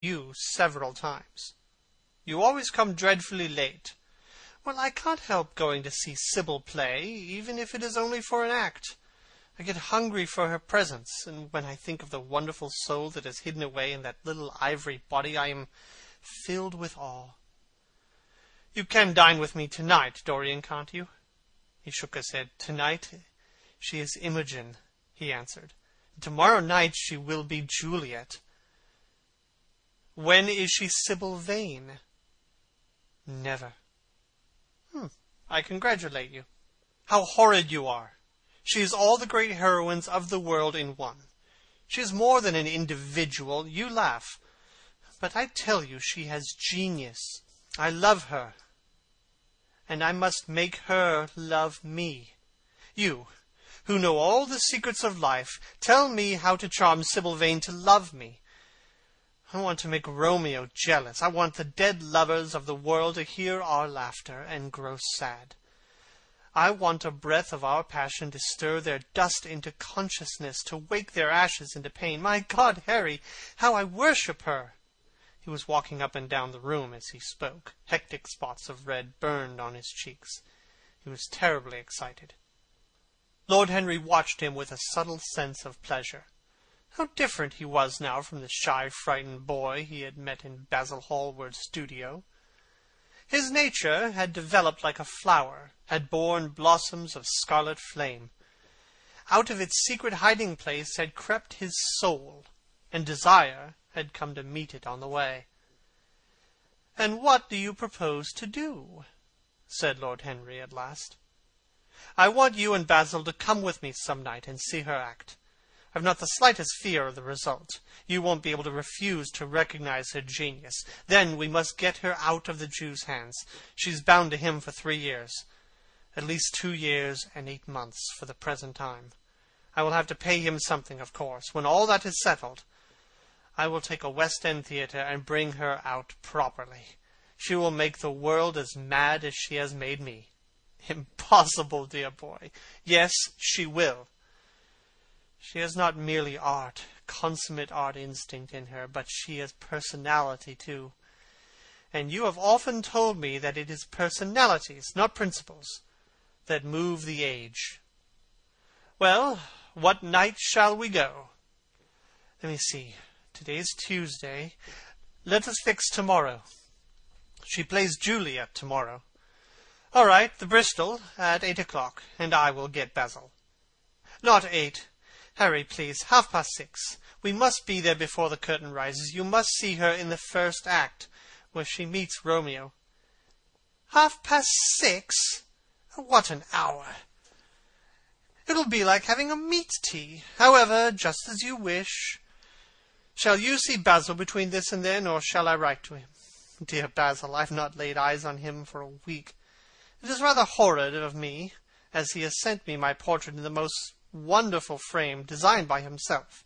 you several times. You always come dreadfully late. Well, I can't help going to see Sibyl play, even if it is only for an act. I get hungry for her presence, and when I think of the wonderful soul that is hidden away in that little ivory body, I am filled with awe. You can dine with me tonight, Dorian, can't you? He shook his head. Tonight she is Imogen, he answered. Tomorrow night she will be Juliet. When is she Sibyl Vane? Never. I congratulate you. How horrid you are! She is all the great heroines of the world in one. She is more than an individual. You laugh. But I tell you she has genius. I love her. And I must make her love me. You, who know all the secrets of life, tell me how to charm Sibyl Vane to love me. I want to make Romeo jealous. I want the dead lovers of the world to hear our laughter and grow sad. I want a breath of our passion to stir their dust into consciousness, to wake their ashes into pain. My God, Harry, how I worship her! He was walking up and down the room as he spoke. Hectic spots of red burned on his cheeks. He was terribly excited. Lord Henry watched him with a subtle sense of pleasure. How different he was now from the shy, frightened boy he had met in Basil Hallward's studio. His nature had developed like a flower, had borne blossoms of scarlet flame. Out of its secret hiding-place had crept his soul, and desire had come to meet it on the way. "And what do you propose to do?" said Lord Henry at last. "I want you and Basil to come with me some night and see her act. I've not the slightest fear of the result. You won't be able to refuse to recognize her genius. Then we must get her out of the Jew's hands. She's bound to him for 3 years. At least 2 years and 8 months for the present time. I will have to pay him something, of course. When all that is settled, I will take a West End theatre and bring her out properly. She will make the world as mad as she has made me." "Impossible, dear boy." "Yes, she will. She has not merely art, consummate art instinct in her, but she has personality too. And you have often told me that it is personalities, not principles, that move the age. Well, what night shall we go? Let me see. Today is Tuesday. Let us fix tomorrow. She plays Juliet tomorrow. All right, the Bristol at 8 o'clock, and I will get Basil. Not 8. Harry, please, 6:30. We must be there before the curtain rises. You must see her in the first act, where she meets Romeo. 6:30? What an hour! It'll be like having a meat tea. However, just as you wish. Shall you see Basil between this and then, or shall I write to him? Dear Basil, I've not laid eyes on him for a week. It is rather horrid of me, as he has sent me my portrait in the most wonderful frame designed by himself,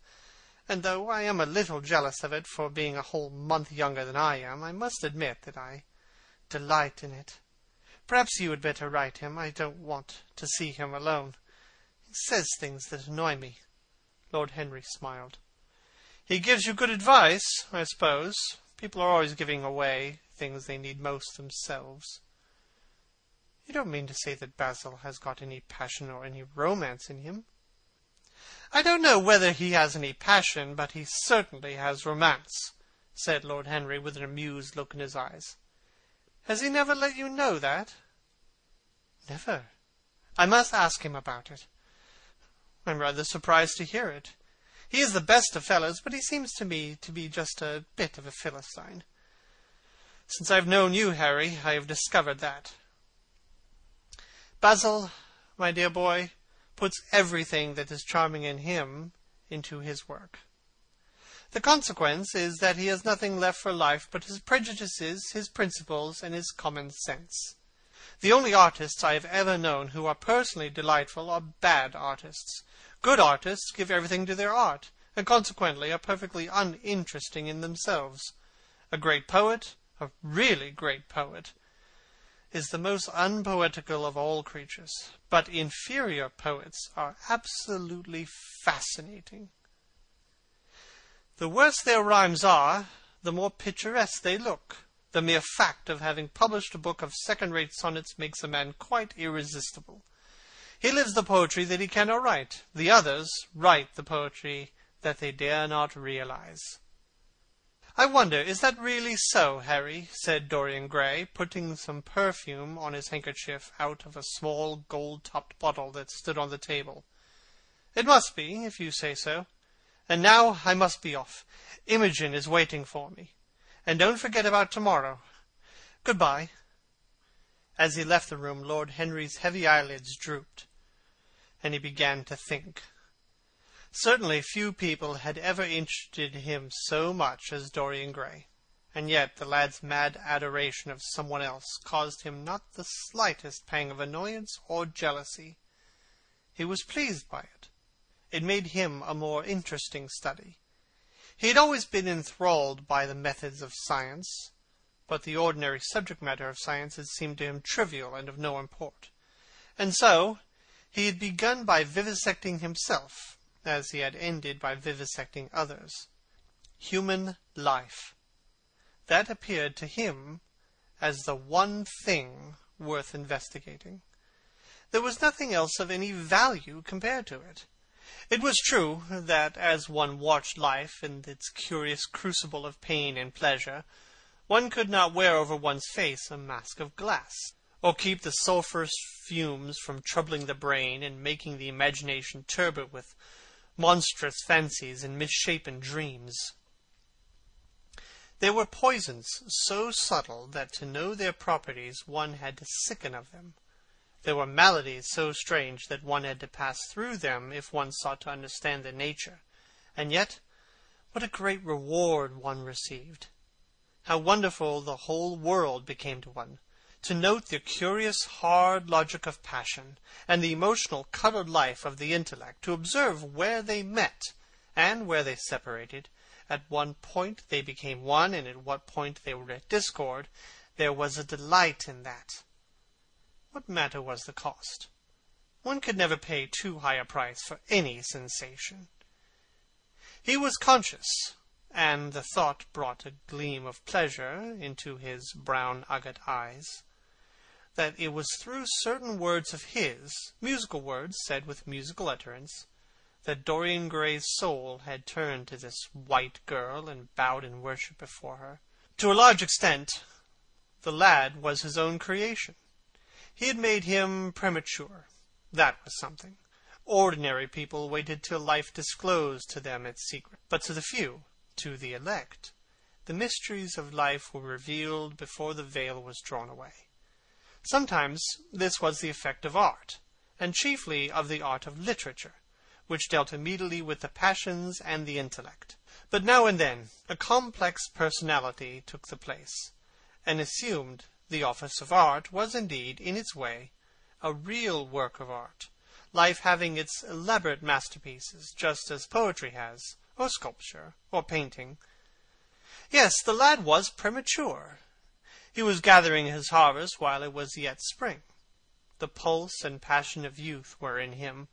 and though I am a little jealous of it for being a whole month younger than I am, I must admit that I delight in it. Perhaps you had better write him. I don't want to see him alone. He says things that annoy me." Lord Henry smiled. "He gives you good advice, I suppose. People are always giving away things they need most themselves." "You don't mean to say that Basil has got any passion or any romance in him?" "I don't know whether he has any passion, but he certainly has romance," said Lord Henry, with an amused look in his eyes. "Has he never let you know that?" "Never. I must ask him about it." "I'm rather surprised to hear it. He is the best of fellows, but he seems to me to be just a bit of a Philistine. Since I've known you, Harry, I have discovered that. Basil, my dear boy, puts everything that is charming in him into his work. The consequence is that he has nothing left for life but his prejudices, his principles, and his common sense. The only artists I have ever known who are personally delightful are bad artists. Good artists give everything to their art, and consequently are perfectly uninteresting in themselves. A great poet, a really great poet, is the most unpoetical of all creatures, but inferior poets are absolutely fascinating. The worse their rhymes are, the more picturesque they look. The mere fact of having published a book of second-rate sonnets makes a man quite irresistible. He lives the poetry that he cannot write. The others write the poetry that they dare not realize. "I wonder, is that really so, Harry?" said Dorian Gray, putting some perfume on his handkerchief out of a small gold-topped bottle that stood on the table. "It must be, if you say so. And now I must be off. Imogen is waiting for me. And don't forget about tomorrow. Good-bye." As he left the room, Lord Henry's heavy eyelids drooped, and he began to think. Certainly few people had ever interested him so much as Dorian Gray, and yet the lad's mad adoration of someone else caused him not the slightest pang of annoyance or jealousy. He was pleased by it. It made him a more interesting study. He had always been enthralled by the methods of science, but the ordinary subject matter of science had seemed to him trivial and of no import. And so he had begun by vivisecting himself, as he had ended by vivisecting others. Human life. That appeared to him as the one thing worth investigating. There was nothing else of any value compared to it. It was true that as one watched life in its curious crucible of pain and pleasure, one could not wear over one's face a mask of glass, or keep the sulphurous fumes from troubling the brain and making the imagination turbid with monstrous fancies and misshapen dreams. There were poisons so subtle that to know their properties one had to sicken of them. There were maladies so strange that one had to pass through them if one sought to understand their nature. And yet, what a great reward one received! How wonderful the whole world became to one! To note the curious hard logic of passion, and the emotional coloured life of the intellect, to observe where they met, and where they separated, at what point they became one, and at what point they were at discord, there was a delight in that. What matter was the cost? One could never pay too high a price for any sensation. He was conscious, and the thought brought a gleam of pleasure into his brown agate eyes, that it was through certain words of his, musical words said with musical utterance, that Dorian Gray's soul had turned to this white girl and bowed in worship before her. To a large extent, the lad was his own creation. He had made him premature. That was something. Ordinary people waited till life disclosed to them its secret. But to the few, to the elect, the mysteries of life were revealed before the veil was drawn away. Sometimes this was the effect of art, and chiefly of the art of literature, which dealt immediately with the passions and the intellect. But now and then a complex personality took the place, and assumed the office of art was indeed, in its way, a real work of art, life having its elaborate masterpieces, just as poetry has, or sculpture, or painting. Yes, the lad was premature. He was gathering his harvest while it was yet spring. The pulse and passion of youth were in him,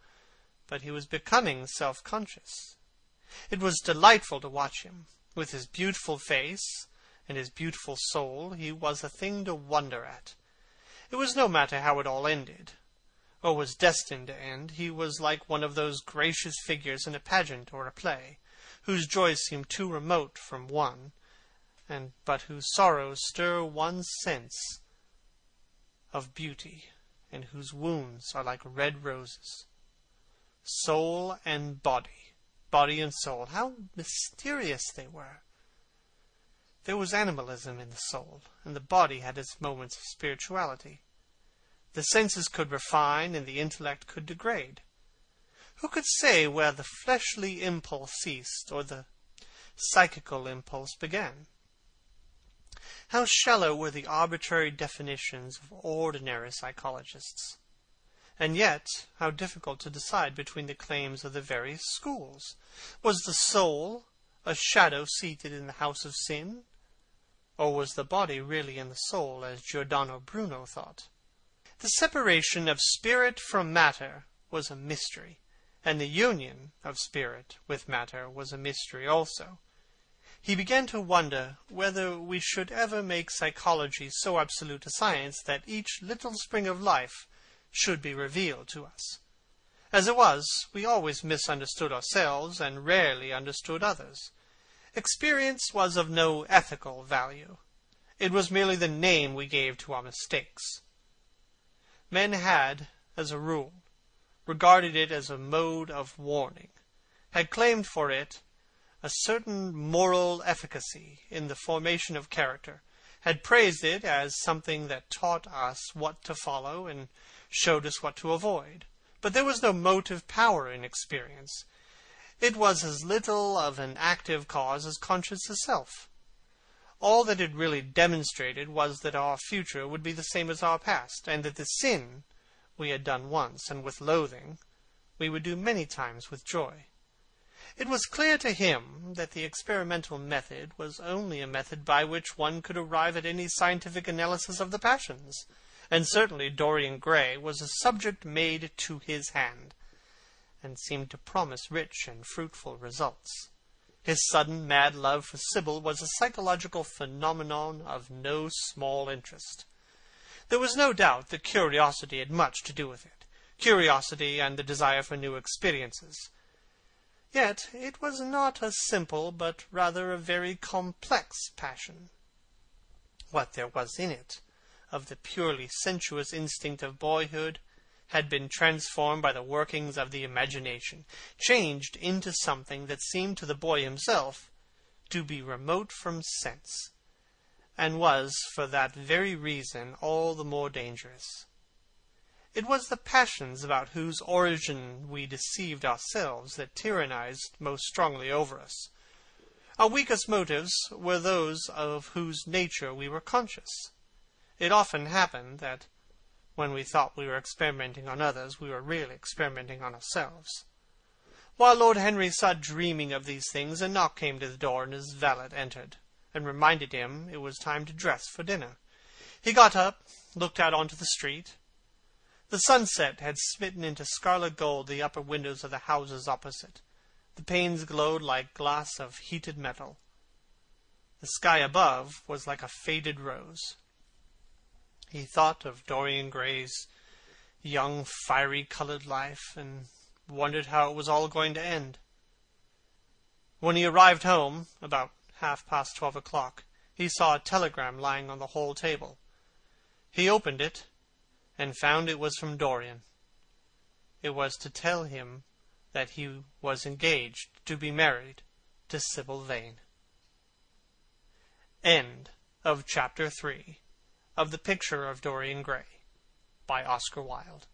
but he was becoming self-conscious. It was delightful to watch him. With his beautiful face and his beautiful soul, he was a thing to wonder at. It was no matter how it all ended, or was destined to end. He was like one of those gracious figures in a pageant or a play, whose joys seem too remote from one, but whose sorrows stir one's sense of beauty, and whose wounds are like red roses. Soul and body, body and soul, how mysterious they were! There was animalism in the soul, and the body had its moments of spirituality. The senses could refine, and the intellect could degrade. Who could say where the fleshly impulse ceased, or the psychical impulse began? How shallow were the arbitrary definitions of ordinary psychologists! And yet, how difficult to decide between the claims of the various schools. Was the soul a shadow seated in the house of sin? Or was the body really in the soul, as Giordano Bruno thought? The separation of spirit from matter was a mystery, and the union of spirit with matter was a mystery also. he began to wonder whether we should ever make psychology so absolute a science that each little spring of life should be revealed to us. As it was, we always misunderstood ourselves and rarely understood others. Experience was of no ethical value. It was merely the name we gave to our mistakes. Men had, as a rule, regarded it as a mode of warning, had claimed for it a certain moral efficacy in the formation of character, had praised it as something that taught us what to follow and showed us what to avoid. But there was no motive power in experience. It was as little of an active cause as conscience itself. All that it really demonstrated was that our future would be the same as our past, and that the sin we had done once, and with loathing, we would do many times with joy. It was clear to him that the experimental method was only a method by which one could arrive at any scientific analysis of the passions, and certainly Dorian Gray was a subject made to his hand, and seemed to promise rich and fruitful results. His sudden mad love for Sybil was a psychological phenomenon of no small interest. There was no doubt that curiosity had much to do with it, curiosity and the desire for new experiences. Yet it was not a simple, but rather a very complex passion. What there was in it of the purely sensuous instinct of boyhood had been transformed by the workings of the imagination, changed into something that seemed to the boy himself to be remote from sense, and was for that very reason all the more dangerous. It was the passions about whose origin we deceived ourselves that tyrannized most strongly over us. Our weakest motives were those of whose nature we were conscious. It often happened that when we thought we were experimenting on others, we were really experimenting on ourselves. While Lord Henry sat dreaming of these things, a knock came to the door, and his valet entered, and reminded him it was time to dress for dinner. He got up, looked out onto the street. The sunset had smitten into scarlet gold the upper windows of the houses opposite. The panes glowed like glass of heated metal. The sky above was like a faded rose. He thought of Dorian Gray's young, fiery-colored life, and wondered how it was all going to end. When he arrived home, about 12:30, he saw a telegram lying on the hall table. He opened it, and found it was from Dorian. It was to tell him that he was engaged to be married to Sybil Vane. End of Chapter 3 of The Picture of Dorian Gray by Oscar Wilde.